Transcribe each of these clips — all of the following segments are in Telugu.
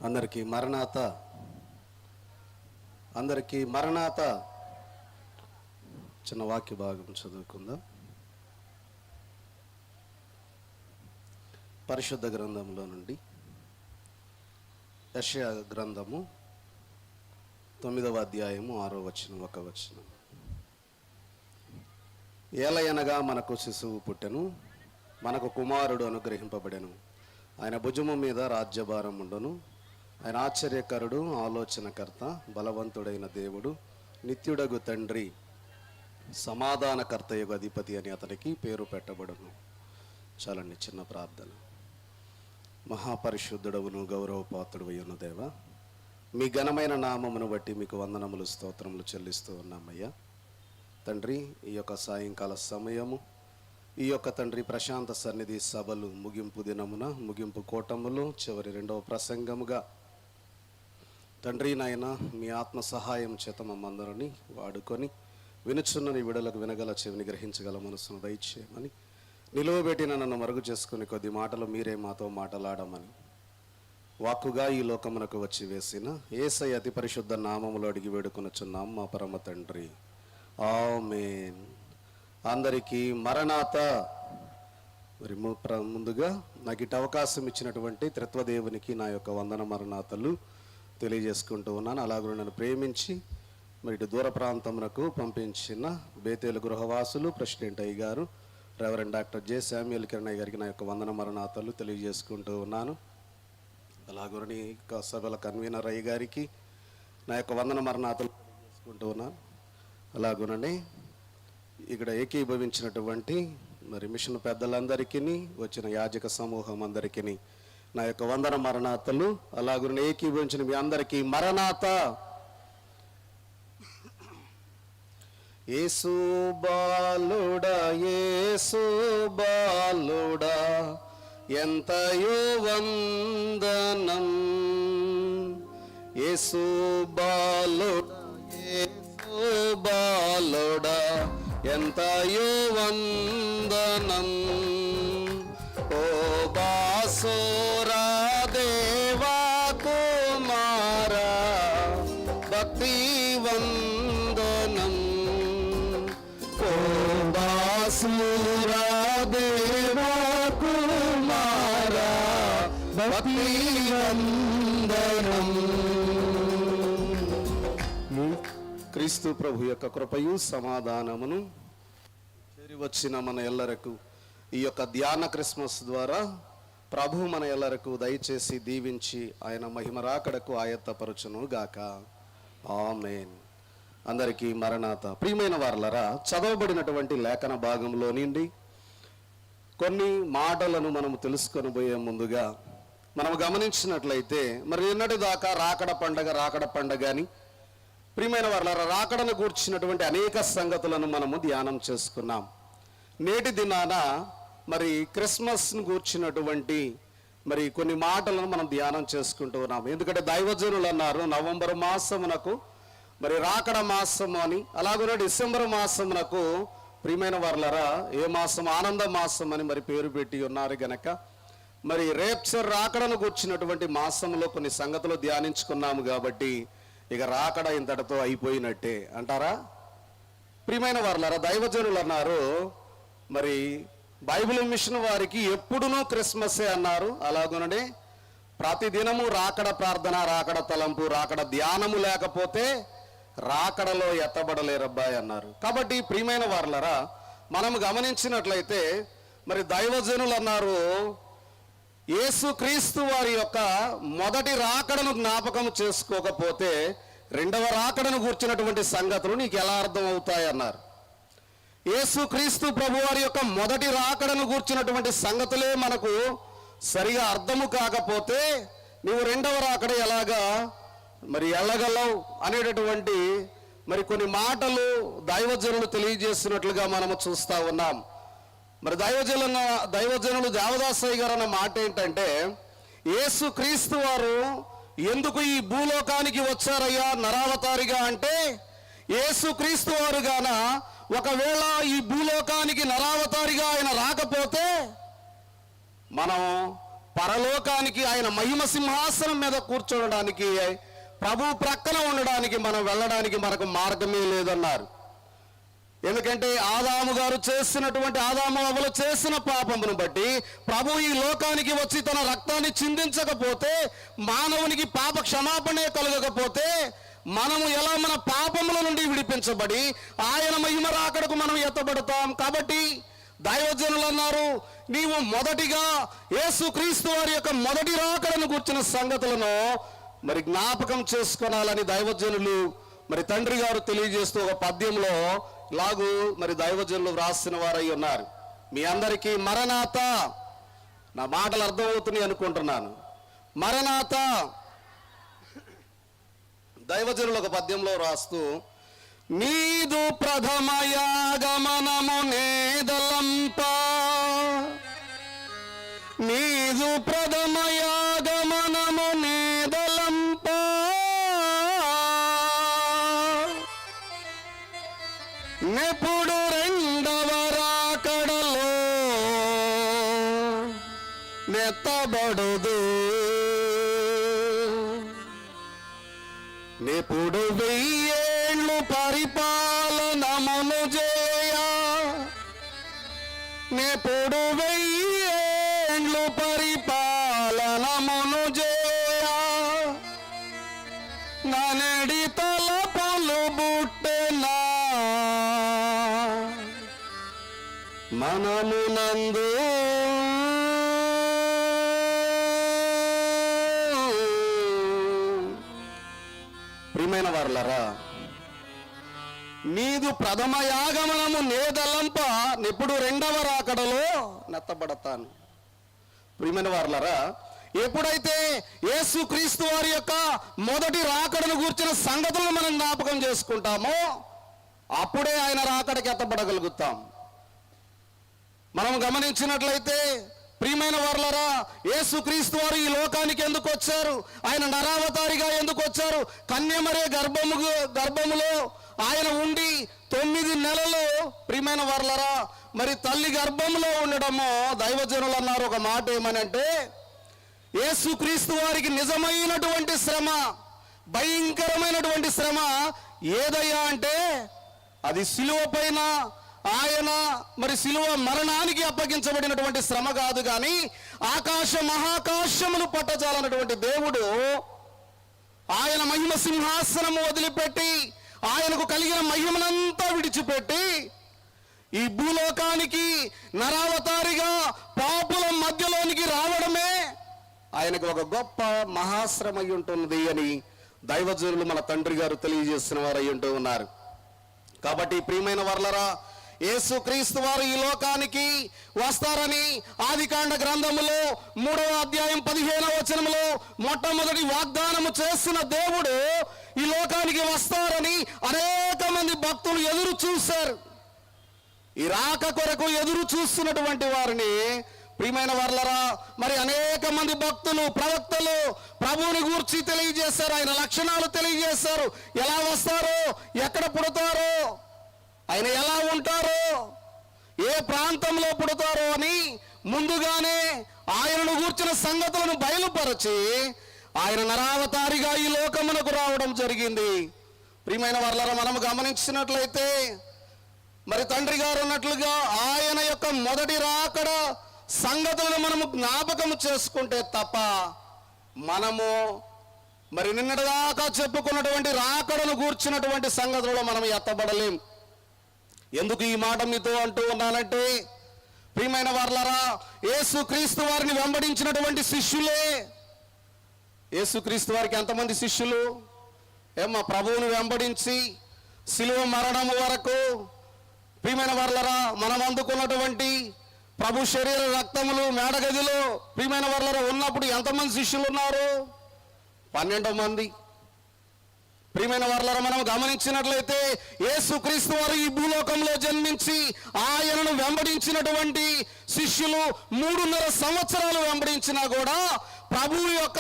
అందరికీ మరణాత, అందరికీ మరణాత. చిన్న వాక్య భాగం చదువుకుందాం. పరిశుద్ధ గ్రంథంలో నుండి యెషయా గ్రంథము 9వ అధ్యాయము 6వ వచనం, 1వ వచనం. ఏలయనగా మనకు శిశువు పుట్టెను, మనకు కుమారుడు అనుగ్రహింపబడెను, ఆయన భుజము మీద రాజ్యభారం ఉండును. ఆయన ఆశ్చర్యకరుడు, ఆలోచనకర్త, బలవంతుడైన దేవుడు, నిత్యుడగు తండ్రి, సమాధానకర్తయగు అధిపతి అని అతనికి పేరు పెట్టబడును. చాలండి చిన్న ప్రార్థన. మహాపరిశుద్ధుడవును గౌరవపాత్రుడవయ్యును దేవ, మీ ఘనమైన నామమును బట్టి మీకు వందనములు, స్తోత్రములు చెల్లిస్తూ ఉన్నామయ్యా. తండ్రి, ఈ యొక్క సాయంకాల సమయము, ఈ యొక్క తండ్రి ప్రశాంత సన్నిధి సభలు ముగింపు దినమున, ముగింపు కూటములు, చివరి 2వ ప్రసంగముగా తండ్రి నాయన మీ ఆత్మ సహాయం చేత మమ్మందరినీ వాడుకొని వినుచున్న నీ విడలకు వినగల చెవిని గ్రహించగల మనసును దయచేయమని, నిలువబెట్టిన నన్ను మరుగు చేసుకుని కొద్ది మాటలు మీరే మాతో మాటలాడమని వాక్కుగా ఈ లోకమునకు వచ్చి వేసిన యేసయ్య అతి పరిశుద్ధ నామములో అడిగి వేడుకొనుచున్నాం మా పరమ తండ్రి, ఆమేన్. అందరికీ మరణాత. మరి ముందుగా నాకు ఇటు అవకాశం ఇచ్చినటువంటి త్రిత్వదేవునికి నా యొక్క వందన మరణాతలు తెలియజేసుకుంటూ ఉన్నాను. అలాగే నన్ను ప్రేమించి మరి ఇటు దూర ప్రాంతమునకు పంపించిన బేతేలు గృహవాసులు, ప్రెసిడెంట్ అయ్య గారు, reverend doctor J Samuel Kiran గారికి నా యొక్క వందన మరణాతలు తెలియజేసుకుంటూ ఉన్నాను. అలాగే సభల కన్వీనర్ అయ్య గారికి నా యొక్క వందన మరణాతలు తెలియజేసుకుంటూ ఉన్నాను. అలాగనే ఇక్కడ ఏకీభవించినటువంటి మరి మిషన్ పెద్దలందరికీ, వచ్చిన యాజక సమూహం అందరికీ నా యొక్క వందన మరణాతలు. అలాగే ఏకీభవించిన మీ అందరికీ మరణాత. యేసు బాలుడా, యేసు బాలుడా, ఎంతయో వందనం. యేసు బాలుడా, యేసు బాలుడా, ఎంతయో వందనం. ఓ బాసోరా దేవా కుమారా, భక్తి వందనం. ఓ బాసోరా దేవా కుమారా, భక్తి వందనం. క్రీస్తు ప్రభు యొక్క కృపయు సమాధానమును చేరి వచ్చిన మన ఎల్లరకు ఈ యొక్క ధ్యాన క్రిస్మస్ ద్వారా ప్రభు మన ఎల్లరకు దయచేసి దీవించి ఆయన మహిమ రాకడకు ఆయత్తపరచును గాక. ఆమేన్. అందరికీ మరణాత. ప్రియమైన వారలారా, చదవబడినటువంటి లేఖన భాగంలో నుండి కొన్ని మాటలను మనము తెలుసుకొని పోయే ముందుగా మనం గమనించినట్లయితే, మరి నిన్నటి దాకా రాకడ పండగ అని ప్రియమైన వారలారా రాకడను గూర్చినటువంటి అనేక సంగతులను మనము ధ్యానం చేసుకున్నాం. నేటి దినాన మరి క్రిస్మస్ను గూర్చినటువంటి మరి కొన్ని మాటలను మనం ధ్యానం చేసుకుంటూ ఉన్నాం. ఎందుకంటే దైవజనులు అన్నారు నవంబర్ మాసమునకు మరి రాకడ మాసము అని, అలాగే డిసెంబర్ మాసమునకు ప్రియమైన వారలారా ఏ మాసం, ఆనంద మాసం అని మరి పేరు పెట్టి ఉన్నారు గనక మరి రేప్చర్ రాకడను గూర్చినటువంటి మాసంలో కొన్ని సంగతులు ధ్యానించుకున్నాము. కాబట్టి ఇక రాకడ ఇంతటితో అయిపోయినట్టే అంటారా? ప్రియమైన వారలారా దైవజనులు అన్నారు మరి బైబిల్ మిషన్ వారికి ఎప్పుడునూ క్రిస్మస్సే అన్నారు. అలాగనే ప్రతిదినము రాకడ ప్రార్థన, రాకడ తలంపు, రాకడ ధ్యానము లేకపోతే రాకడలో ఎత్తబడలేరబ్బాయి అన్నారు. కాబట్టి ప్రియమైన వారలారా మనం గమనించినట్లయితే మరి దైవజనులు అన్నారు యేసుక్రీస్తు వారి యొక్క మొదటి రాకడను జ్ఞాపకం చేసుకోకపోతే రెండవ రాకడను కూర్చున్నటువంటి సంగతులు నీకు ఎలా అర్థం అవుతాయన్నారు. యేసుక్రీస్తు ప్రభువారి యొక్క మొదటి రాకడను కూర్చున్నటువంటి సంగతులే మనకు సరిగా అర్థము కాకపోతే నీవు రెండవ రాకడ ఎలాగా మరి వెళ్ళగలవు అనేటటువంటి మరి కొన్ని మాటలు దైవజనులు తెలియజేస్తున్నట్లుగా మనము చూస్తూ ఉన్నాం. మరి దైవజనులు దేవదాసయ్య గారు అన్న మాట ఏంటంటే, యేసుక్రీస్తు వారు ఎందుకు ఈ భూలోకానికి వచ్చారయ్యా నరావతారిగా అంటే, యేసుక్రీస్తు వారు గాన ఒకవేళ ఈ భూలోకానికి నరావతారిగా ఆయన రాకపోతే మనం పరలోకానికి, ఆయన మహిమ సింహాసనం మీద కూర్చోవడానికి, ప్రభు ప్రక్కన ఉండడానికి, మనం వెళ్ళడానికి మనకు మార్గమే లేదన్నారు. ఎందుకంటే ఆదాము అవ్వలు చేసిన పాపమును బట్టి ప్రభు ఈ లోకానికి వచ్చి తన రక్తాన్ని చిందించకపోతే, మానవునికి పాప క్షమాపణే కలగకపోతే, మనము ఎలా మన పాపముల నుండి విడిపించబడి ఆయన మహిమ రాకడకు మనం ఎత్తబడతాం. కాబట్టి దైవజనులు అన్నారు, నీవు మొదటిగా యేసుక్రీస్తు వారి యొక్క మొదటి రాకడను గుర్చిన సంగతులను మరి జ్ఞాపకం చేసుకోవాలని దైవజనులు మరి తండ్రి గారు తెలియజేస్తూ ఒక పద్యంలో ఇలాగూ మరి దైవజనులు వ్రాసిన వారై ఉన్నారు. మీ అందరికీ మరణాత, నా మాటలు అర్థమవుతున్నాయి అనుకుంటున్నాను. మరణాత దైవజనులు ఒక పద్యంలో రాస్తూ, నీదు ప్రథమయాగమనము నేదలంప, నీదు ప్రథమయాగమనము నేదలంప, నెప్పుడు రెండవ రాకడలో నెత్తబడుదు, నెప్పుడు 1000 ఏళ్ళు పరిపాలనమును చేయ, నెప్పుడు 1000 ఏళ్ళు పరిపాలనమును చేయ, ననడి తలపులు బుట్టెనా మనమునందు, ప్రియమైన వారలారా, నీదు ప్రథమ యాగమనము నేదలంప, నెప్పుడు రెండవ రాకడలో నెత్తబడతాను. ప్రియమైన వారలారా, ఎప్పుడైతే యేసుక్రీస్తు వారి యొక్క మొదటి రాకడను గూర్చిన సంగతులను మనం జ్ఞాపకం చేసుకుంటామో అప్పుడే ఆయన రాకడకి ఎత్తబడగలుగుతాం. మనం గమనించినట్లయితే ప్రియమైన వారలారా, యేసుక్రీస్తు వారు ఈ లోకానికి ఎందుకు వచ్చారు? ఆయన నరావతారిగా ఎందుకు వచ్చారు? కన్యమరే గర్భములో ఆయన ఉండి 9 నెలలు ప్రియమైన వారలారా మరి తల్లి గర్భంలో ఉండడము, దైవజనులు అన్నారు ఒక మాట ఏమనంటే, యేసుక్రీస్తు వారికి నిజమైనటువంటి శ్రమ, భయంకరమైనటువంటి శ్రమ ఏదయ్యా అంటే అది శిలువ పైన ఆయన మరి శిలువ మరణానికి అప్పగించబడినటువంటి శ్రమ కాదు, కానీ మహాకాశమును పట్టజాలన్నటువంటి దేవుడు ఆయన మహిమ సింహాసనము వదిలిపెట్టి, ఆయనకు కలిగిన మహిమనంతా విడిచిపెట్టి ఈ భూలోకానికి నరావతారిగా పాపుల మధ్యలోనికి రావడమే ఆయనకు ఒక గొప్ప మహాశ్రమ అయి ఉంటుంది అని దైవజనులు మన తండ్రి గారు తెలియజేసిన వారు అయి ఉంటూ ఉన్నారు. కాబట్టి ప్రియమైన వారలారా, యేసుక్రీస్తు వారు ఈ లోకానికి వస్తారని ఆదికాండ గ్రంథములో 3వ అధ్యాయం 15వ వచనములో మొట్టమొదటి వాగ్దానము చేసిన దేవుడు ఈ లోకానికి వస్తారని అనేక మంది భక్తులు ఎదురు చూశారు. ఈ రాక కొరకు ఎదురు చూస్తున్నటువంటి వారిని ప్రియమైన వారలారా మరి అనేక మంది భక్తులు, ప్రవక్తలు ప్రభువుని గూర్చి తెలియజేశారు. ఆయన లక్షణాలు తెలియజేశారు. ఎలా వస్తారో, ఎక్కడ పుడతారో, ఆయన ఎలా ఉంటారో, ఏ ప్రాంతంలో పుడతారో అని ముందుగానే ఆయనను గూర్చిన సంగతులను బయలుపరచి ఆయన నరావతారిగా ఈ లోకమునకు రావడం జరిగింది. ప్రియమైన వారలారా, మనము గమనించినట్లయితే మరి తండ్రి గారు అన్నట్లుగా ఆయన యొక్క మొదటి రాకడ సంగతులను మనము జ్ఞాపకం చేసుకుంటే తప్ప మనము మరి నిన్నటిదాకా చెప్పుకున్నటువంటి రాకడను గూర్చినటువంటి సంగతులలో మనం ఎత్తబడలేం. ఎందుకు ఈ మాట మీతో అంటూ ఉన్నానంటే, ప్రియమైన వారలారా, యేసుక్రీస్తు వారిని వెంబడించినటువంటి శిష్యులే. యేసుక్రీస్తు వారికి ఎంతమంది శిష్యులు? ఏమ్మా, ప్రభువుని వెంబడించి శిలువ మరణము వరకు ప్రియమైన వారలారా మనం అందుకున్నటువంటి ప్రభు శరీర రక్తములు మేడగదిలో ప్రియమైన వారలారా ఉన్నప్పుడు ఎంతమంది శిష్యులు ఉన్నారు? 12 మంది. ప్రియమైన వారలారా, మనం గమనించినట్లయితే యేసుక్రీస్తు వారు ఈ భూలోకంలో జన్మించి ఆయనను వెంబడించినటువంటి శిష్యులు 3.5 సంవత్సరాలు వెంబడించినా కూడా ప్రభువు యొక్క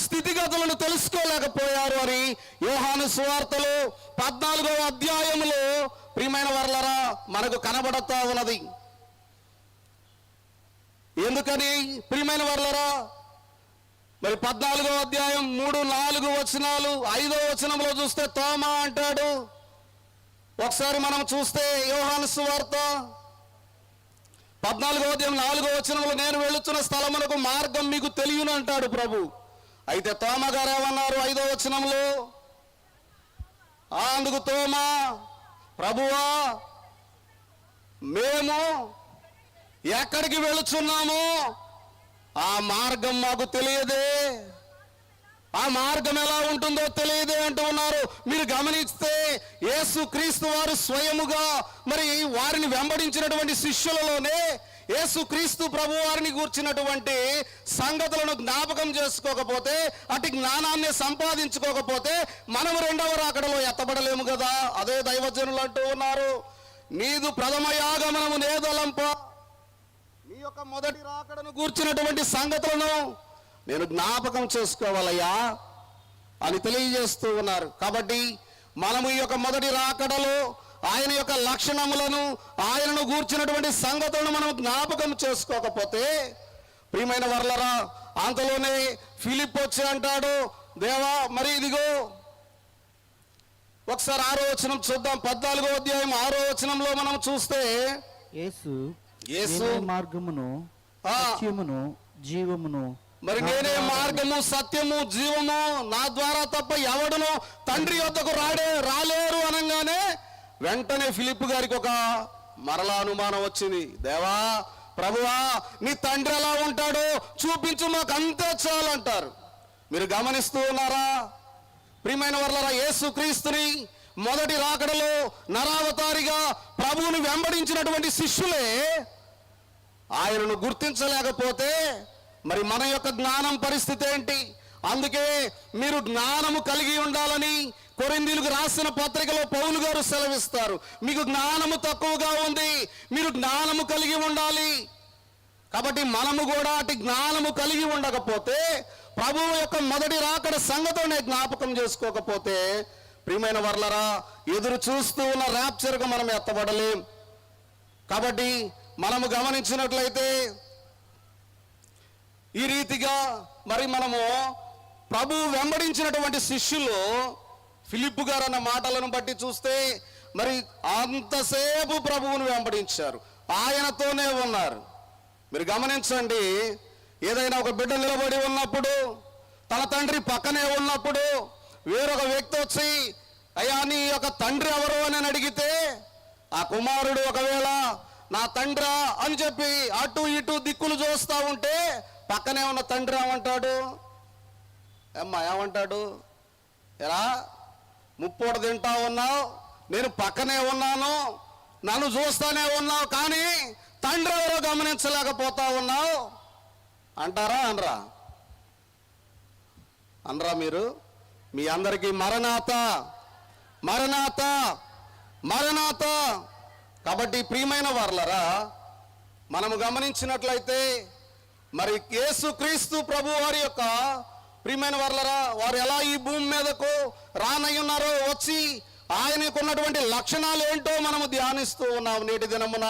స్థితిగతులను తెలుసుకోలేకపోయారు అని యోహాను సువార్తలో 14వ అధ్యాయములో ప్రియమైన వారలారా మనకు కనబడుతూ ఉన్నది. ఎందుకని ప్రియమైన వర్లరా? మరి 14వ అధ్యాయం 3, 4 వచనాలు 5వ వచనంలో చూస్తే తోమా అంటాడు. ఒకసారి మనం చూస్తే యోహాను సువార్త 14వ అధ్యాయం 4వ వచనంలో, నేను వెళుతున్న స్థలమునకు మార్గం మీకు తెలియను అంటాడు ప్రభు. అయితే తోమా గారు ఏమన్నారు 5వ వచనంలో? అందుకు తోమా, ప్రభువా మేము ఎక్కడికి వెళుచున్నామో ఆ మార్గం మాకు తెలియదే, ఆ మార్గం ఎలా ఉంటుందో తెలియదే అంటూ ఉన్నారు. మీరు గమనిస్తే యేసు క్రీస్తు వారు స్వయముగా మరి వారిని వెంబడించినటువంటి శిష్యులలోనే యేసు క్రీస్తు ప్రభు వారిని గూర్చినటువంటి సంగతులను జ్ఞాపకం చేసుకోకపోతే, అటు జ్ఞానాన్ని సంపాదించుకోకపోతే మనము రెండవ రాకడలో ఎత్తబడలేము కదా. అదే దైవజనులు అంటూ ఉన్నారు, నీదు ప్రథమ యాగమనము నేదలంప, నీ యొక్క మొదటి రాకడను గూర్చినటువంటి సంగతులను నేను జ్ఞాపకం చేసుకోవాలయ్యా అని తెలియజేస్తూ ఉన్నారు. కాబట్టి మనము ఈ యొక్క మొదటి రాకడలో ఆయన యొక్క లక్షణములను, ఆయనను గూర్చినటువంటి సంగతులను మనం జ్ఞాపకం చేసుకోకపోతే, ప్రియమైన వర్లరా, అంతలోనే ఫిలిప్ వచ్చి అంటాడు, దేవా మరి ఇదిగో, ఒకసారి 6వ వచనం చూద్దాం. 14వ అధ్యాయం 6వ వచనంలో మనం చూస్తే, యేసు మార్గమును సత్యమును జీవమును, మరి నేనే మార్గము సత్యము జీవము, నా ద్వారా తప్ప ఎవడును తండ్రి యొద్దకు రాలేరు అనగానే వెంటనే ఫిలిప్ గారికి ఒక మరలా అనుమానం వచ్చింది. దేవా ప్రభువా, నీ తండ్రి ఎలా ఉంటాడో చూపించు, మాకు అంతే చాలు అంటారు. మీరు గమనిస్తూ ఉన్నారా ప్రియమైన వర్లరా? యేసు క్రీస్తుని మొదటి రాకడలో నరావతారిగా ప్రభువుని వెంబడించినటువంటి శిష్యులే ఆయనను గుర్తించలేకపోతే మరి మన యొక్క జ్ఞానం పరిస్థితి ఏంటి? అందుకే మీరు జ్ఞానము కలిగి ఉండాలని కొరింథీయులకు రాసిన పత్రికలో పౌలు గారు సెలవిస్తారు. మీకు జ్ఞానము తక్కువగా ఉంది, మీరు జ్ఞానము కలిగి ఉండాలి. కాబట్టి మనము కూడా అటు జ్ఞానము కలిగి ఉండకపోతే, ప్రభువు యొక్క మొదటి రాకడ సంగతినే జ్ఞాపకం చేసుకోకపోతే, ప్రియమైన వర్లరా, ఎదురు చూస్తూ ఉన్న ర్యాప్చర్గా మనం ఎత్తబడలేం. కాబట్టి మనము గమనించినట్లయితే ఈ రీతిగా మరి మనము ప్రభువు వెంబడించినటువంటి శిష్యులు ఫిలిప్ గారు అన్న మాటలను బట్టి చూస్తే మరి అంతసేపు ప్రభువును వెంబడించారు, ఆయనతోనే ఉన్నారు. మీరు గమనించండి, ఏదైనా ఒక బిడ్డ నిలబడి ఉన్నప్పుడు, తన తండ్రి పక్కనే ఉన్నప్పుడు వేరొక వ్యక్తి వచ్చి అయ్యా నీ యొక్క తండ్రి ఎవరు అని అడిగితే, ఆ కుమారుడు ఒకవేళ నా తండ్రా అని చెప్పి అటు ఇటు దిక్కులు చూస్తూ ఉంటే, పక్కనే ఉన్న తండ్రి ఏమంటాడు? ఏమంటాడు? ఎలా ముప్పోట తింటా ఉన్నావు, నేను పక్కనే ఉన్నాను, నన్ను చూస్తానే ఉన్నావు, కానీ తండ్రి ఎవరో గమనించలేకపోతా ఉన్నావు అంటారా? అనరా? అనరా? మీరు మీ అందరికీ మరణాత మరణాత మరణాత. కాబట్టి ప్రియమైన వర్లరా, మనము గమనించినట్లయితే మరి యేసు క్రీస్తు ప్రభు వారి యొక్క ప్రియమైన వర్లరా, వారు ఎలా ఈ భూమి మీదకు రానయ్యున్నారో, వచ్చి ఆయనకున్నటువంటి లక్షణాలు ఏంటో మనము ధ్యానిస్తూ ఉన్నాము నేటి దినమున.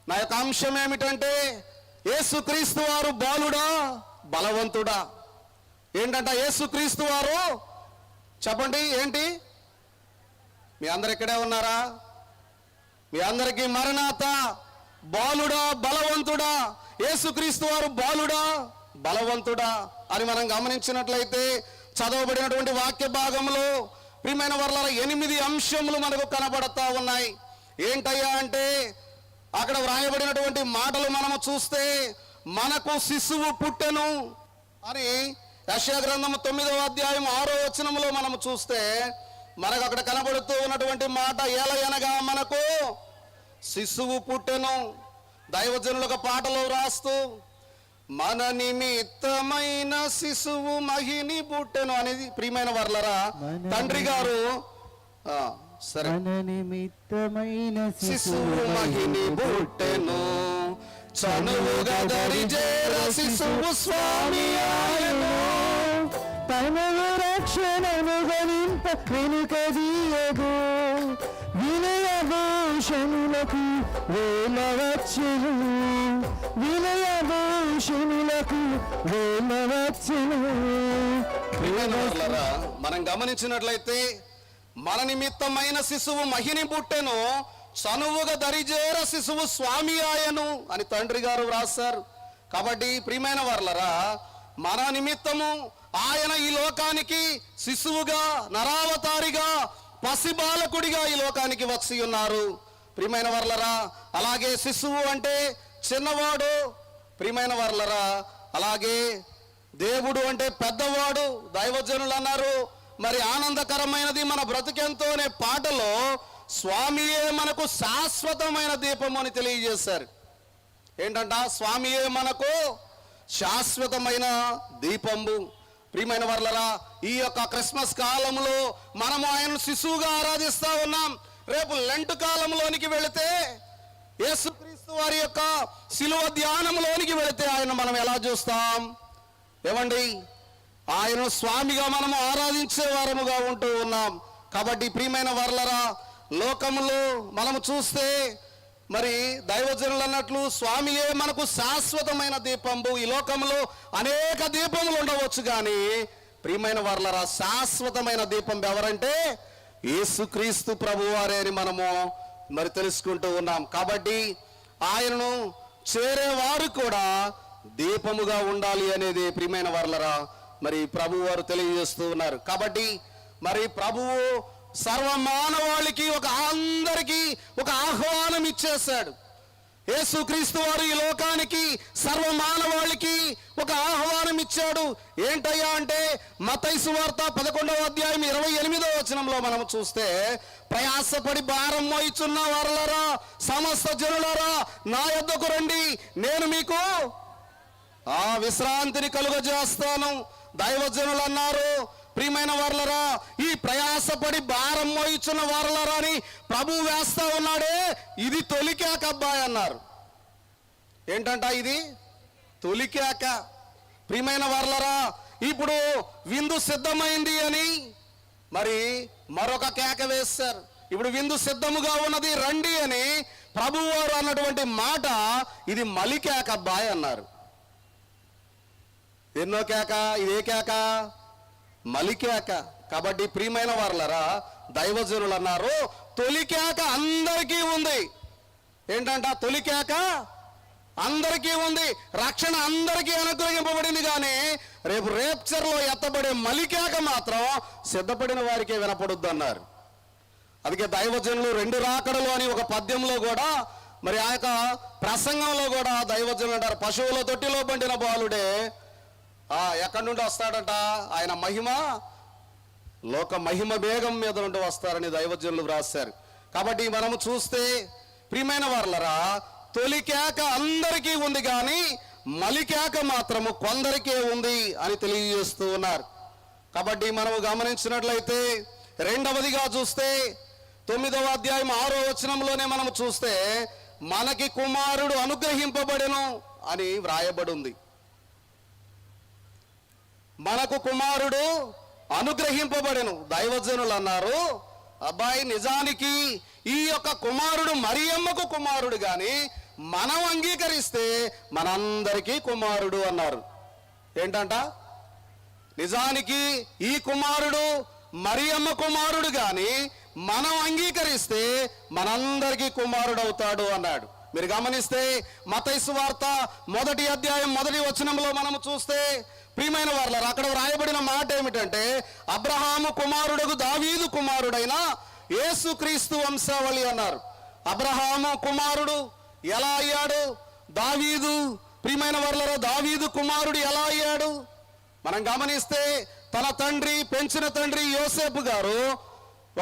నా యొక్క అంశం ఏమిటంటే, యేసు క్రీస్తు వారు బాలుడా బలవంతుడా? ఏంటంట యేసు క్రీస్తు వారు? చెప్పండి ఏంటి? మీ అందరు ఇక్కడే ఉన్నారా? మీ అందరికీ మరణాత, బాలుడా బలవంతుడా? యేసుక్రీస్తు వారు బాలుడా బలవంతుడా అని మనం గమనించినట్లయితే చదవబడినటువంటి వాక్య భాగంలో ప్రియమైన వర్లారా 8 అంశములు మనకు కనబడతా ఉన్నాయి. ఏంటయ్యా అంటే, అక్కడ వ్రాయబడినటువంటి మాటలు మనము చూస్తే, మనకు శిశువు పుట్టెను అని యెషయా గ్రంథము 9వ అధ్యాయం 6వ వచనంలో మనము చూస్తే మనకు అక్కడ కనబడుతూ ఉన్నటువంటి మాట, ఏలయనగా మనకు శిశువు పుట్టెను. దైవజనులకు పాటలో రాస్తూ, మన నిమిత్తమైన శిశువు మహిని పుట్టెను అనేది ప్రియమైన వర్లరా తండ్రి గారు సరే నిమిత్తమైన శిశువు మహిని పుట్టెను, చనువుగా దరిజేర శిశువు స్వామి ఆయను, తనవు రక్షణను గణింప వెనుకదీయగు, వినయభూషణులకు వేల వచ్చెను, వినయభూషణులకు వేల వచ్చెను. ప్రియమైన వారలారా, మనం గమనించినట్లయితే మన నిమిత్తమైన శిశువు మహిని పుట్టెను, చనువుగా దరిజేర శిశువు స్వామి ఆయను అని తండ్రి గారు వ్రాసారు. కాబట్టి ప్రియమైన వారలారా, మన నిమిత్తము ఆయన ఈ లోకానికి శిశువుగా, నరావతారిగా, పసిబాలకుడిగా ఈ లోకానికి వచ్చి ఉన్నారు. ప్రియమైన వారలారా, అలాగే శిశువు అంటే చిన్నవాడు. ప్రియమైన వారలారా, అలాగే దేవుడు అంటే పెద్దవాడు. దైవజనులు అన్నారు, మరి ఆనందకరమైనది మన బ్రతుకెంతో అనే పాటలో స్వామియే మనకు శాశ్వతమైన దీపం అని తెలియజేశారు. ఏంటంట? స్వామియే మనకు శాశ్వతమైన దీపంబు. ప్రియమైన వారలారా, ఈ యొక్క క్రిస్మస్ కాలంలో మనము ఆయన శిశువుగా ఆరాధిస్తా ఉన్నాం. రేపు లెంట్ కాలంలోనికి వెళితే, యేసుక్రీస్తు వారి యొక్క శిలువ ధ్యానంలోనికి వెళితే ఆయన మనం ఎలా చూస్తాం? ఏమండి, ఆయన స్వామిగా మనము ఆరాధించే వారముగా ఉంటూ ఉన్నాం. కాబట్టి ప్రియమైన వారలారా, లోకములో మనము చూస్తే మరి దైవజనులు అన్నట్లు స్వామియే మనకు శాశ్వతమైన దీపంబు. ఈ లోకంలో అనేక దీపములు ఉండవచ్చు, కానీ ప్రియమైన వారలారా, శాశ్వతమైన దీపం ఎవరంటే యేసుక్రీస్తు ప్రభువారే అని మనము మరి తెలుసుకుంటూ ఉన్నాం. కాబట్టి ఆయనను చేరేవారు కూడా దీపముగా ఉండాలి అనేది ప్రియమైన వారలారా మరి ప్రభువు వారు తెలియజేస్తూ ఉన్నారు. కాబట్టి మరి ప్రభువు సర్వమానవాళికి అందరికీ ఒక ఆహ్వానం ఇచ్చేశాడు. యేసుక్రీస్తు వారు ఈ లోకానికి సర్వమానవాళికి ఒక ఆహ్వానం ఇచ్చాడు. ఏంటయ్యా అంటే మత్తయి సువార్త 11వ అధ్యాయం 28వ వచనంలో మనం చూస్తే, ప్రయాసపడి భారం మోయిచున్న వారలారా, సమస్త జనులారా, నా యొద్దకు రండి, నేను మీకు ఆ విశ్రాంతిని కలుగజేస్తాను. దైవజనులు అన్నారు, ప్రియమైన వారలారా, ఈ ప్రయాసపడి భారం మోయిచున్న వారలారా అని ప్రభు వేస్తా ఉన్నాడే, ఇది తొలికేక అబ్బాయి అన్నారు. ఏంటంట? ఇది తొలికేక. ప్రియమైన వారలారా, ఇప్పుడు విందు సిద్ధమైంది అని మరి మరొక కేక వేశారు. ఇప్పుడు విందు సిద్ధముగా ఉన్నది, రండి అని ప్రభు వారు అన్నటువంటి మాట ఇది మలికేక అబ్బాయి అన్నారు. ఎన్నో కేక? ఇదే కేక, మలికేక. కాబట్టి ప్రియమైన వారలారా, దైవజనులు అన్నారు, తొలికేక అందరికీ ఉంది. ఏంటంట? తొలికేక అందరికీ ఉంది. రక్షణ అందరికీ అనుగ్రహింపబడింది, కానీ రేపు రేప్చర్లో ఎత్తబడే మలికేక మాత్రం సిద్ధపడిన వారికే వినపడుద్ది అన్నారు. అందుకే దైవజనులు 2 రాకడలు అని ఒక పద్యంలో కూడా, మరి ఆ యొక్క ప్రసంగంలో కూడా దైవజనులు అంటారు, పశువుల తొట్టిలో పండిన బాలుడే ఎక్కడి నుండి వస్తాడంట? ఆయన మహిమ, లోక మహిమ వేగం మీద నుండి వస్తారని దైవజనులు వ్రాశారు. కాబట్టి మనము చూస్తే ప్రియమైన వారలారా, తొలికేక అందరికీ ఉంది, కానీ మలికేక మాత్రము కొందరికే ఉంది అని తెలియజేస్తూ ఉన్నారు. కాబట్టి మనము గమనించినట్లయితే రెండవదిగా చూస్తే 9వ అధ్యాయం 6వ వచనంలోనే మనము చూస్తే, మనకి కుమారుడు అనుగ్రహింపబడెను అని వ్రాయబడి ఉంది. మనకు కుమారుడు అనుగ్రహింపబడెను. దైవజనులు అన్నారు, అబ్బాయి నిజానికి ఈ యొక్క కుమారుడు మరియమ్మకు కుమారుడు, కానీ మనం అంగీకరిస్తే మనందరికీ కుమారుడు అన్నారు. ఏంటంట? నిజానికి ఈ కుమారుడు మరియమ్మ కుమారుడు, కానీ మనం అంగీకరిస్తే మనందరికీ కుమారుడు అవుతాడు అన్నాడు. మీరు గమనిస్తే మత్తయి సువార్త 1వ అధ్యాయం 1వ వచనంలో మనము చూస్తే, ప్రియమైన వారలారా, అక్కడ వ్రాయబడిన మాట ఏమిటంటే, అబ్రహాము కుమారుడుకు దావీదు కుమారుడైన యేసుక్రీస్తు వంశావళి అన్నారు. అబ్రహాము కుమారుడు ఎలా అయ్యాడు? దావీదు. ప్రియమైన వారలారా, దావీదు కుమారుడు ఎలా అయ్యాడు? మనం గమనిస్తే తన తండ్రి, పెంచిన తండ్రి యోసేపు గారు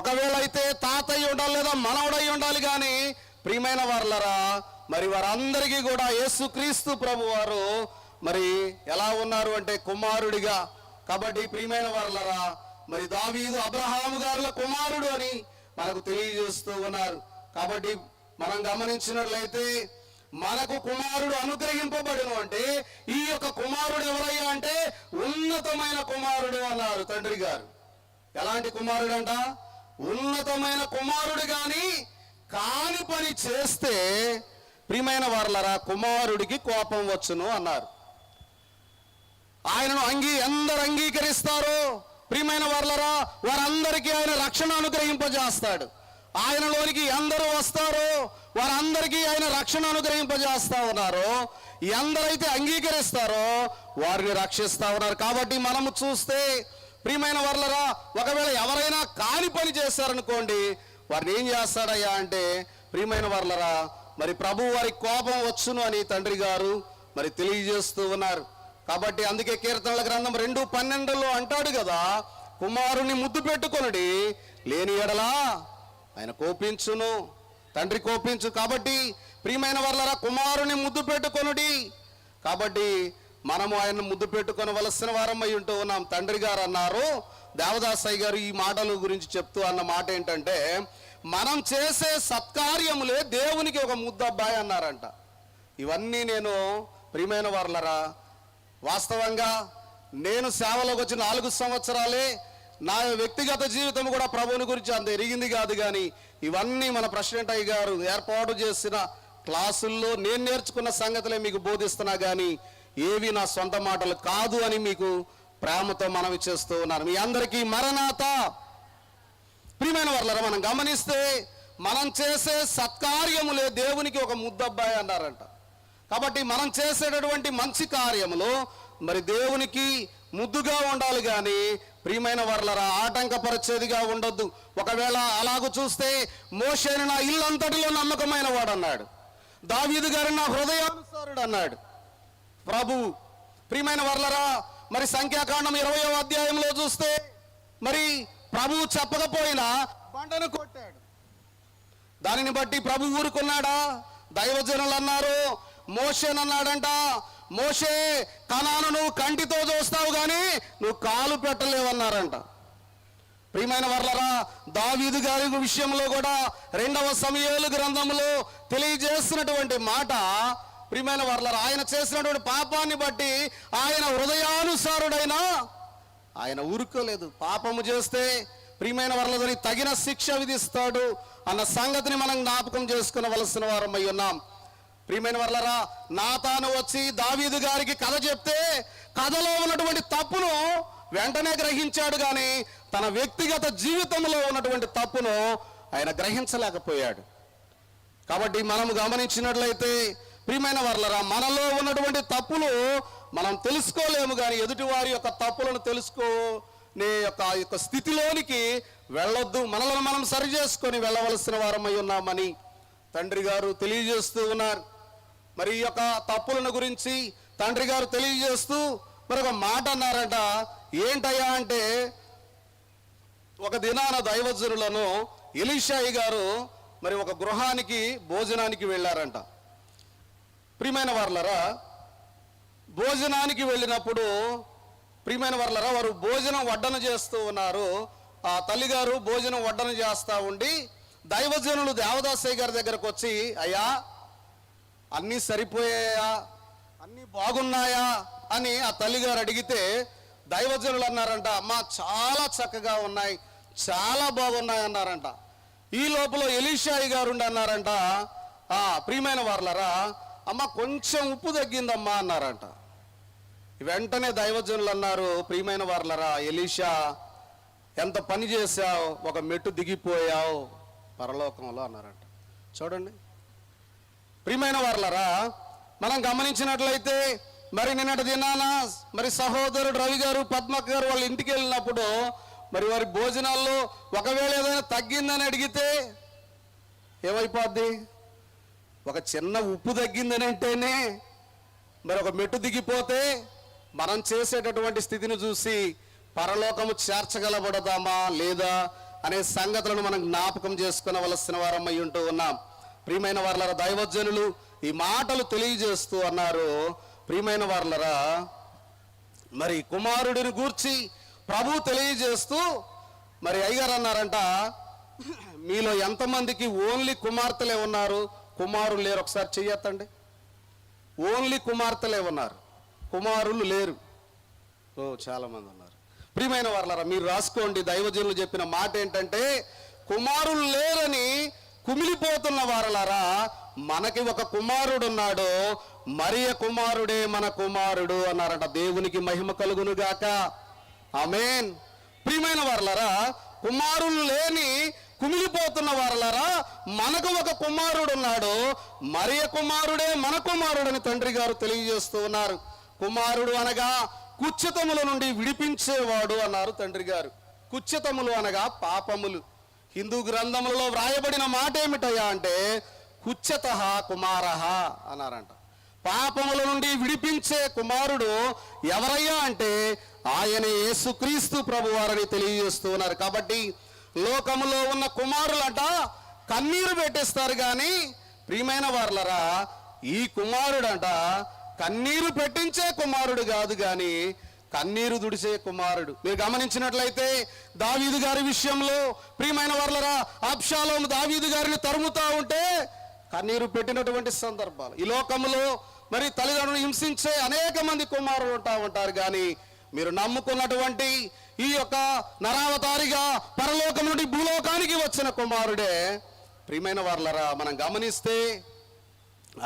ఒకవేళ అయితే తాతయ్య ఉండాలి లేదా మనవడై ఉండాలి, కానీ ప్రియమైన వారలారా, మరి వారందరికీ కూడా యేసుక్రీస్తు ప్రభు వారు మరి ఎలా ఉన్నారు అంటే కుమారుడిగా. కాబట్టి ప్రియమైన వారలారా, మరి దావీదు అబ్రహాము గారుల కుమారుడు అని మనకు తెలియజేస్తూ ఉన్నారు. కాబట్టి మనం గమనించినట్లయితే మనకు కుమారుడు అనుగ్రహింపబడును అంటే, ఈ యొక్క కుమారుడు ఎవరయ్యా అంటే ఉన్నతమైన కుమారుడు అన్నారు తండ్రి గారు. ఎలాంటి కుమారుడు అంట? ఉన్నతమైన కుమారుడు గాని కాని పని చేస్తే ప్రియమైన వారలరా కుమారుడికి కోపం వచ్చును అన్నారు. ఆయనను ఎందరు అంగీకరిస్తారో ప్రియమైన వారలరా వారందరికీ ఆయన రక్షణ అనుగ్రహింపజేస్తాడు. ఆయనలోనికి ఎందరు వస్తారో వారందరికీ ఆయన రక్షణ అనుగ్రహింపజేస్తా ఉన్నారు. ఎందరైతే అంగీకరిస్తారో వారిని రక్షిస్తా ఉన్నారు. కాబట్టి మనము చూస్తే ప్రియమైన వారలరా ఒకవేళ ఎవరైనా కాని పని చేశారనుకోండి, వారిని ఏం చేస్తాడయ్యా అంటే ప్రియమైన వారలరా మరి ప్రభు వారి కోపం వచ్చును అని తండ్రి గారు మరి తెలియజేస్తూ ఉన్నారు. కాబట్టి అందుకే కీర్తనల గ్రంథం 2:12 అంటాడు కదా, కుమారుని ముద్దు పెట్టుకొనుడి లేని ఎడలా ఆయన కోపించును, తండ్రి కోపించు. కాబట్టి ప్రియమైన వారలారా కుమారుని ముద్దు పెట్టుకొనుడి. కాబట్టి మనము ఆయన ముద్దు పెట్టుకొనవలసిన వారమై ఉంటూ ఉన్నాం. తండ్రి గారు అన్నారు, దేవదాసయ్య గారు ఈ మాటల గురించి చెప్తూ అన్న మాట ఏంటంటే, మనం చేసే సత్కార్యములే దేవునికి ఒక ముద్దబ్బాయి అన్నారంట. ఇవన్నీ నేను ప్రియమైన వారలారా వాస్తవంగా నేను సేవలోకి వచ్చి 4 సంవత్సరాలే, నా వ్యక్తిగత జీవితం కూడా ప్రభువుని గురించి అంత ఎరిగింది కాదు. కానీ ఇవన్నీ మన ప్రెసిడెంట్ అయ్య గారు ఏర్పాటు చేసిన క్లాసుల్లో నేను నేర్చుకున్న సంగతులే మీకు బోధిస్తున్నా, కానీ ఏవి నా సొంత మాటలు కాదు అని మీకు ప్రేమతో మనవి చేస్తూ ఉన్నాను. మీ అందరికీ మరణాత. ప్రియమైన వారలారా మనం గమనిస్తే మనం చేసే సత్కార్యములే దేవునికి ఒక ముద్దబ్బాయి అన్నారంట. కాబట్టి మనం చేసేటటువంటి మంచి కార్యములు మరి దేవునికి ముద్దుగా ఉండాలి, కానీ ప్రియమైన వారలారా ఆటంకపరిచేదిగా ఉండొద్దు. ఒకవేళ అలాగూ చూస్తే మోషేను నా ఇల్లంతటిలో నమ్మకమైన వాడు అన్నాడు, దావీదు గారు నా హృదయానుసారుడు అన్నాడు ప్రభువు. ప్రియమైన వారలారా మరి సంఖ్యాకాండం 20వ అధ్యాయంలో చూస్తే మరి ప్రభువు చెప్పకపోయినా బండను కొట్టాడు. దానిని బట్టి ప్రభు ఊరుకున్నాడా? దైవజనులు అన్నారు, మోషేనన్నాడంట, మోషే కనాను నువ్వు కంటితో చూస్తావు కానీ నువ్వు కాలు పెట్టలేవన్నారంట. ప్రియమైన వారలారా దావీదు గారి విషయంలో కూడా 2వ సమూయేలు గ్రంథంలో తెలియజేస్తున్నటువంటి మాట, ప్రియమైన వారలారా ఆయన చేసినటువంటి పాపాన్ని బట్టి ఆయన హృదయానుసారుడైన ఆయన ఊరుకోలేదు. పాపము చేస్తే ప్రియమైన వారలారా తగిన శిక్ష విధిస్తాడు అన్న సంగతిని మనం జ్ఞాపకం చేసుకునవలసిన వారమై ఉన్నాం. ప్రియమైన వారలారా నాతాను వచ్చి దావీదు గారికి కథ చెప్తే కథలో ఉన్నటువంటి తప్పును వెంటనే గ్రహించాడు, కానీ తన వ్యక్తిగత జీవితంలో ఉన్నటువంటి తప్పును ఆయన గ్రహించలేకపోయాడు. కాబట్టి మనం గమనించినట్లయితే ప్రియమైన వారలారా మనలో ఉన్నటువంటి తప్పులు మనం తెలుసుకోలేము, కానీ ఎదుటి వారి యొక్క తప్పులను తెలుసుకునే యొక్క స్థితిలోనికి వెళ్ళొద్దు. మనలను మనం సరి చేసుకొని వెళ్ళవలసిన వారమై ఉన్నామని తండ్రి గారు తెలియజేస్తూ ఉన్నారు. మరి ఈ యొక్క తప్పులను గురించి తండ్రి గారు తెలియజేస్తూ మరి ఒక మాట అన్నారంట. ఏంటయ్యా అంటే, ఒక దినాన దైవజనులను ఎలీషాయి గారు మరి ఒక గృహానికి భోజనానికి వెళ్ళారంట. ప్రియమైన వారలారా భోజనానికి వెళ్ళినప్పుడు ప్రియమైన వారలారా వారు భోజనం వడ్డన చేస్తూ ఉన్నారు. ఆ తల్లిగారు భోజనం వడ్డన చేస్తూ ఉండి దైవజనులు దేవదాసయ్య గారి దగ్గరకు వచ్చి, అయ్యా అన్నీ సరిపోయాయా, అన్నీ బాగున్నాయా అని ఆ తల్లిగారు అడిగితే దైవజనులు అన్నారంట, అమ్మ చాలా చక్కగా ఉన్నాయి, చాలా బాగున్నాయి అన్నారంట. ఈ లోపల ఎలీషాయి గారు ఉండి అన్నారంట, ప్రియమైన వారలారా అమ్మ కొంచెం ఉప్పు తగ్గిందమ్మా అన్నారంట. వెంటనే దైవజనులు అన్నారు, ప్రియమైన వారలారా ఎలీషా ఎంత పని చేశావు, ఒక మెట్టు దిగిపోయావు పరలోకంలో అన్నారంట. చూడండి ప్రియమైన వారలారా మనం గమనించినట్లయితే మరి నిన్నటి దినాన మరి సహోదరుడు రవి గారు పద్మక్క గారు వాళ్ళ ఇంటికి వెళ్ళినప్పుడు మరి వారి భోజనాల్లో ఒకవేళ ఏదైనా తగ్గిందని అడిగితే ఏమైపోద్ది? ఒక చిన్న ఉప్పు తగ్గిందని అంటేనే మరి ఒక మెట్టు దిగిపోతే మనం చేసేటటువంటి స్థితిని చూసి పరలోకము చేర్చగలబడదామా లేదా అనే సంగతులను మనం జ్ఞాపకం చేసుకునవలసిన వారమై ఉంటూ ఉన్నాం. ప్రియమైన వారలారా దైవజనులు ఈ మాటలు తెలియజేస్తూ అన్నారు. ప్రియమైన వారలారా మరి కుమారుడిని గూర్చి ప్రభు తెలియజేస్తూ మరి అయ్యగారు అన్నారంట, మీలో ఎంతమందికి ఓన్లీ కుమార్తెలే ఉన్నారు, కుమారులు లేరు? ఒకసారి చెయ్యొద్దండి. ఓన్లీ కుమార్తెలే ఉన్నారు, కుమారులు లేరు. చాలా మంది ఉన్నారు. ప్రియమైన వారలారా మీరు రాసుకోండి, దైవజనులు చెప్పిన మాట ఏంటంటే కుమారులు లేరని కుమిలిపోతున్న వారలారా, మనకి ఒక కుమారుడున్నాడు, మరియ కుమారుడే మన కుమారుడు అన్నారట. దేవునికి మహిమ కలుగును గాక. ఆమేన్. ప్రియమైన వారలారా, కుమారులు లేని కుమిలిపోతున్న వారలారా, మనకు ఒక కుమారుడు ఉన్నాడు, మరియ కుమారుడే మన కుమారుడని తండ్రి గారు తెలియజేస్తూ ఉన్నారు. కుమారుడు అనగా కుచ్చితముల నుండి విడిపించేవాడు అన్నారు తండ్రి గారు. కుచ్చితములు అనగా పాపములు. హిందూ గ్రంథములలో వ్రాయబడిన మాట ఏమిటయ్యా అంటే కుచ్చతః కుమారః అన్నారంట. పాపముల నుండి విడిపించే కుమారుడు ఎవరయ్యా అంటే ఆయనే యేసుక్రీస్తు ప్రభువారని తెలియజేస్తూ ఉన్నారు. కాబట్టి లోకములో ఉన్న కుమారులంట కన్నీరు పెట్టేస్తారు, కానీ ప్రియమైన వారలరా, ఈ కుమారుడంట కన్నీరు పెట్టించే కుమారుడు కాదు, కానీ కన్నీరు దుడిచే కుమారుడు. మీరు గమనించినట్లయితే దావీదు గారి విషయంలో ప్రియమైన వారలరా, అబ్షాలోము దావీదు గారిని తరుముతా ఉంటే కన్నీరు పెట్టినటువంటి సందర్భాలు. ఈ లోకములో మరి తల్లిదండ్రులను హింసించే అనేక మంది కుమారులు ఉంటారు, కానీ మీరు నమ్ముకున్నటువంటి ఈ యొక్క నరావతారిగా పరలోకం నుండి భూలోకానికి వచ్చిన కుమారుడే ప్రియమైన వారలరా, మనం గమనిస్తే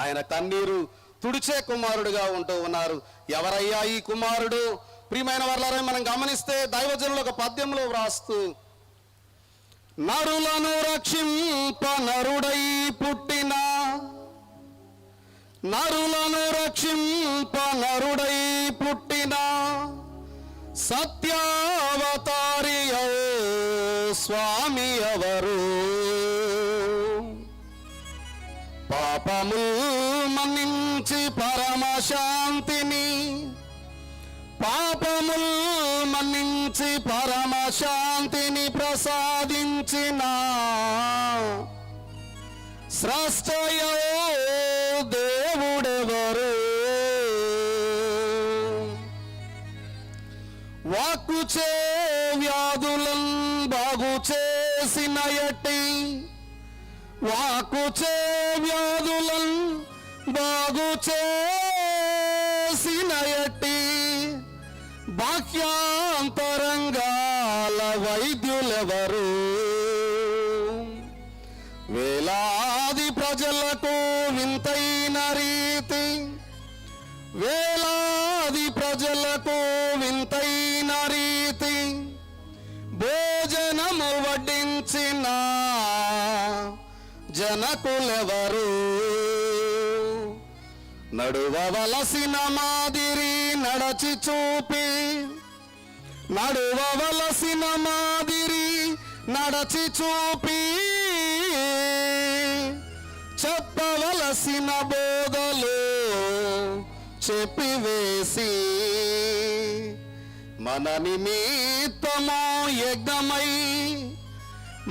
ఆయన కన్నీరు తుడిచే కుమారుడుగా ఉంటూ ఉన్నారు. ఎవరయ్యా ఈ కుమారుడు? ప్రియమైన వారలారా, మనం గమనిస్తే దైవజనులు ఒక పద్యంలో వ్రాస్తూ, నరులను రక్షింప నరుడై పుట్టిన, నరులను రక్షింప నరుడై పుట్టిన సత్యావతారి స్వామి ఎవరు? పాపము మన్నించి పరమశాంతిని, పాపముల్ మన్నించి పరమశాంతిని ప్రసాదించిన స్రష్టయో దేవుడెవరు? వాక్కుచే వ్యాధులను బాగు చేసిన ఎట్టి, వాక్కుచే వ్యాధులను బాగు చేసిన ఎట్టి బాహ్యాంతరంగాల వైద్యులెవరు? వేలాది ప్రజలకు వింతైన రీతి, వేలాది ప్రజలకు వింతైన రీతి భోజనము వడ్డించిన జనకులెవరు? నడువవలసిన మాదిరి నడచి చూపి, నడువవలసిన మాదిరి నడచి చూపి చెప్పవలసిన బోధలు చెప్పివేసి మన నిమిత్తము యజ్ఞమై,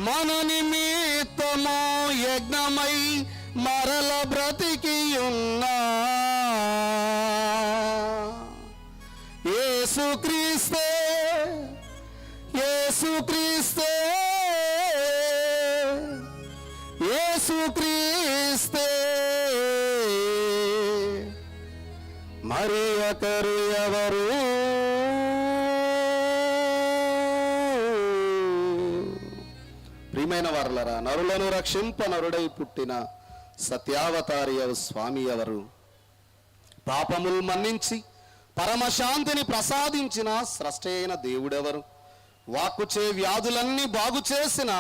మన నిమిత్తము యజ్ఞమై మరల బ్రతికి ఉన్నా యేసుక్రీస్తే, యేసుక్రీస్తే, యేసుక్రీస్తే, మరి ఒకరు ఎవరు? ప్రియమైన వారలారా, నరులను రక్షింప నరుడై పుట్టిన సత్యావతారి స్వామి ఎవరు? పాపములు మన్నించి పరమశాంతిని ప్రసాదించిన స్రష్ట అయిన దేవుడెవరు? వాక్కుచే వ్యాధులన్నీ బాగు చేసిన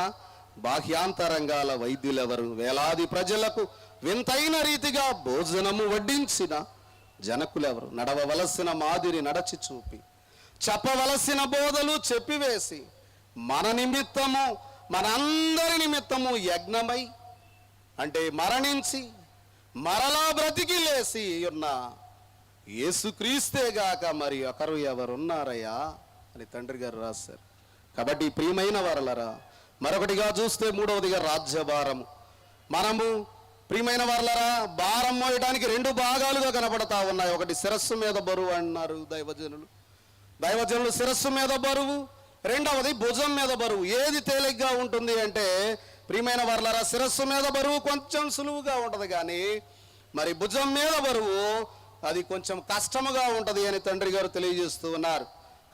బాహ్యాంతరంగాల వైద్యులెవరు? వేలాది ప్రజలకు వింతైన రీతిగా భోజనము వడ్డించిన జనకులెవరు? నడవవలసిన మాదిరి నడచి చూపి చెప్పవలసిన బోధలు చెప్పివేసి మన నిమిత్తము, మనందరి నిమిత్తము యజ్ఞమై అంటే మరణించి మరలా బ్రతికి లేసి ఉన్న యేసుక్రీస్తే గాక మరి ఒకరు ఎవరున్నారయ్యా అని తండ్రి గారు రాశారు. కాబట్టి ప్రియమైన వారలరా, మరొకటిగా చూస్తే మూడవదిగా రాజ్యభారము. మనము ప్రియమైన వారలరా, భారం మోయడానికి రెండు భాగాలుగా కనపడతా ఉన్నాయి. ఒకటి శిరస్సు మీద బరువు అన్నారు దైవజనులు. దైవజనులు శిరస్సు మీద బరువు, రెండవది భుజం మీద బరువు. ఏది తేలిగ్గా ఉంటుంది అంటే ప్రియమైన వారలారా, శిరస్సు మీద బరువు కొంచెం సులువుగా ఉంటుంది, కానీ మరి భుజం మీద బరువు అది కొంచెం కష్టముగా ఉంటుంది అని తండ్రి గారు తెలియజేస్తూ ఉన్నారు.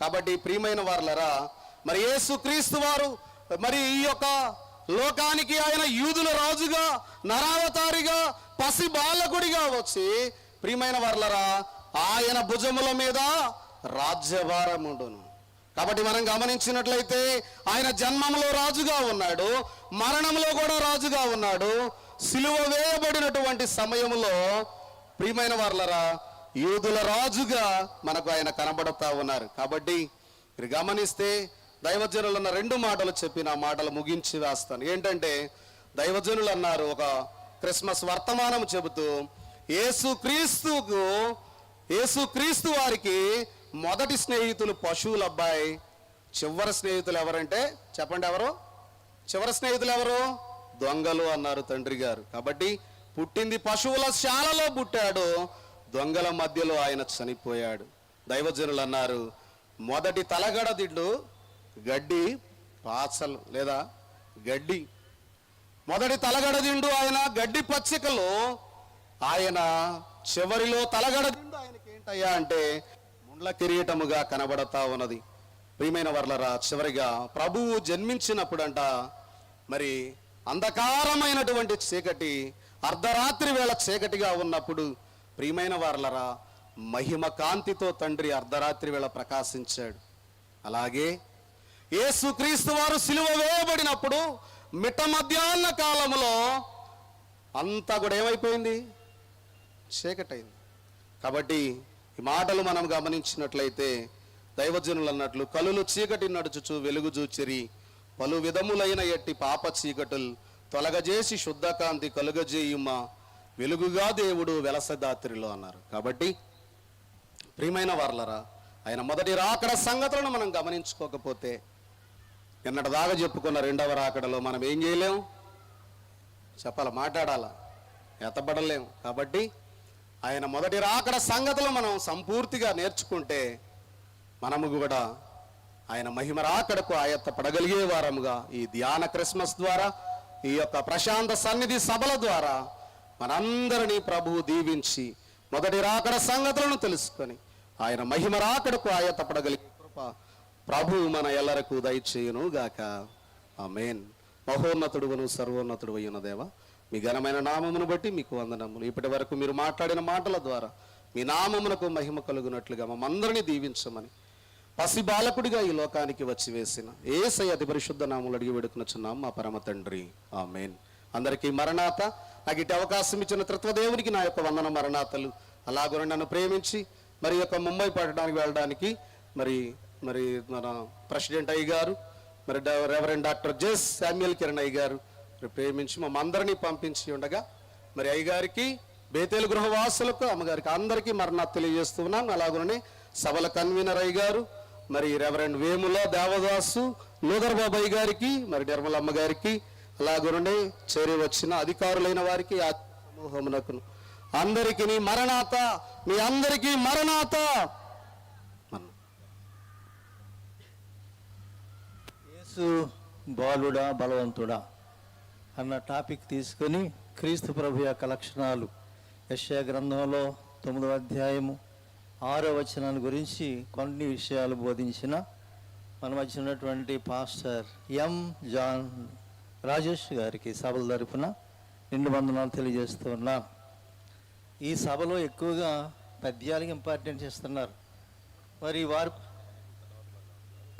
కాబట్టి ప్రియమైన వారలారా, మరి యేసుక్రీస్తు వారు మరి ఈ యొక్క లోకానికి ఆయన యూదుల రాజుగా, నరావతారిగా, పసి బాలకుడిగా వచ్చి ప్రియమైన వర్లరా ఆయన భుజముల మీద రాజ్యభారం ఉండును. కాబట్టి మనం గమనించినట్లయితే ఆయన జన్మంలో రాజుగా ఉన్నాడు, మరణంలో కూడా రాజుగా ఉన్నాడు. సిలువ వేయబడినటువంటి సమయంలో ప్రియమైన వర్లరా యూదుల రాజుగా మనకు ఆయన కనబడుతూ ఉన్నారు. కాబట్టి మీరు గమనిస్తే దైవజనులు అన్న 2 మాటలు చెప్పిన మాటలు ముగించి వేస్తాను. ఏంటంటే దైవజనులు అన్నారు, ఒక క్రిస్మస్ వర్తమానం చెబుతూ యేసుక్రీస్తు వారికి మొదటి స్నేహితులు పశువుల అబ్బాయి, చివరి స్నేహితులు ఎవరంటే చెప్పండి ఎవరు? చివరి స్నేహితులు ఎవరు? దొంగలు అన్నారు తండ్రి గారు. కాబట్టి పుట్టింది పశువుల శాలలో పుట్టాడు, దొంగల మధ్యలో ఆయన చనిపోయాడు. దైవజనులు అన్నారు, మొదటి తలగడ దిండు గడ్డి పాచలు లేదా గడ్డి, మొదటి తలగడ దిండు ఆయన గడ్డి పచ్చికలో, ఆయన చివరిలో తలగడ దిండు ఆయనకి ఏంటయ్యా అంటే ముండ్ల కిరీటముగా కనబడతా ఉన్నది. ప్రియమైన వర్లరా చివరిగా ప్రభువు జన్మించినప్పుడంట మరి అంధకారమైనటువంటి చీకటి, అర్ధరాత్రి వేళ చీకటిగా ఉన్నప్పుడు ప్రియమైన వర్లరా మహిమ కాంతితో తండ్రి అర్ధరాత్రి వేళ ప్రకాశించాడు. అలాగే యేసుక్రీస్తు వారు సిలువ వేయబడినప్పుడు మిట్ట మధ్యాహ్న కాలంలో అంతా కూడా ఏమైపోయింది? చీకటైంది. కాబట్టి ఈ మాటలు మనం గమనించినట్లయితే దైవజనులు అన్నట్లు కలులు చీకటి నడుచుచు వెలుగు చూచిరి, పలు విధములైన ఎట్టి పాప చీకటులు తొలగజేసి శుద్ధకాంతి కలుగజేయుమ వెలుగుగా దేవుడు వెలసదాత్రిలో అన్నారు. కాబట్టి ప్రియమైన వర్లరా ఆయన మొదటి రాకడ సంగతులను మనం గమనించుకోకపోతే నిన్నటి దాకా చెప్పుకున్న 2వ రాకడలో మనం ఏం చేయలేం? చెప్పాల, మాట్లాడాలా, ఎత్తబడలేం. కాబట్టి ఆయన మొదటి రాకడ సంగతులు మనం సంపూర్తిగా నేర్చుకుంటే మనము కూడా ఆయన మహిమ రాకడకు ఆయత్త పడగలిగే వారముగా ఈ ధ్యాన క్రిస్మస్ ద్వారా, ఈ యొక్క ప్రశాంత సన్నిధి సభల ద్వారా మనందరినీ ప్రభువు దీవించి మొదటి రాకడ సంగతులను తెలుసుకొని ఆయన మహిమ రాకడకు ఆయత్త పడగలిగే కృప ప్రభువు మన ఎల్లరకు దయచేయును గాక. ఆమేన్. మహోన్నతుడువను సర్వోన్నతుడు అయిన దేవ, మీ ఘనమైన నామమును బట్టి మీకు వందనములు. ఇప్పటి వరకు మీరు మాట్లాడిన మాటల ద్వారా మీ నామమునకు మహిమ కలుగునట్లుగా మమ్మందరినీ దీవించమని పసి బాలకుడిగా ఈ లోకానికి వచ్చి వేసిన యేసయ్య అతి పరిశుద్ధ నామములు అడిగి వేడుకొనుచున్నాం మా పరమ తండ్రి. ఆమేన్. అందరికీ మరణాత. నాకు ఇటు అవకాశం ఇచ్చిన త్రిత్వదేవునికి నా యొక్క వందన మరణాతలు. అలాగనే నన్ను ప్రేమించి మరి యొక్క ముంబై పట్టణానికి వెళ్ళడానికి మరి మన ప్రెసిడెంట్ అయ్య గారు, మరి రెవరెండ్ డాక్టర్ జెస్ శామ్యుయల్ కిరణ్ అయ్య గారు మరి ప్రేమించి మమ్మందరినీ పంపించి ఉండగా మరి అయ్యగారికి, బేతేలు గృహవాసులకు, అమ్మగారికి అందరికీ మరణాత్ తెలియజేస్తున్నాను. అలాగనే సభల కన్వీనర్ అయ్య గారు, మరి రెవరెండ్ వేముల దేవదాసు, లూదర్ బాబాయ్ గారికి, మరి నిర్మలమ్మ గారికి, అలాగనే చేరి వచ్చిన అధికారులైన వారికి, ఆ సమూహమునకు అందరికీ మరణాత. మీ అందరికీ మరణాత. యేసు బాలుడా బలవంతుడా అన్న టాపిక్ తీసుకొని క్రీస్తు ప్రభు యొక్క లక్షణాలు యెషయా గ్రంథంలో 9వ అధ్యాయము 6వ వచనాన్ని గురించి కొన్ని విషయాలు బోధించిన మన మధ్య ఉన్నటువంటి పాస్టర్ ఎం జాన్ రాజేష్ గారికి సభల తరపున నిండు వందనాలు తెలియజేస్తున్నా. ఈ సభలో ఎక్కువగా పద్యాలకి ఇంపార్టెన్స్ ఇస్తున్నారు. మరి వారు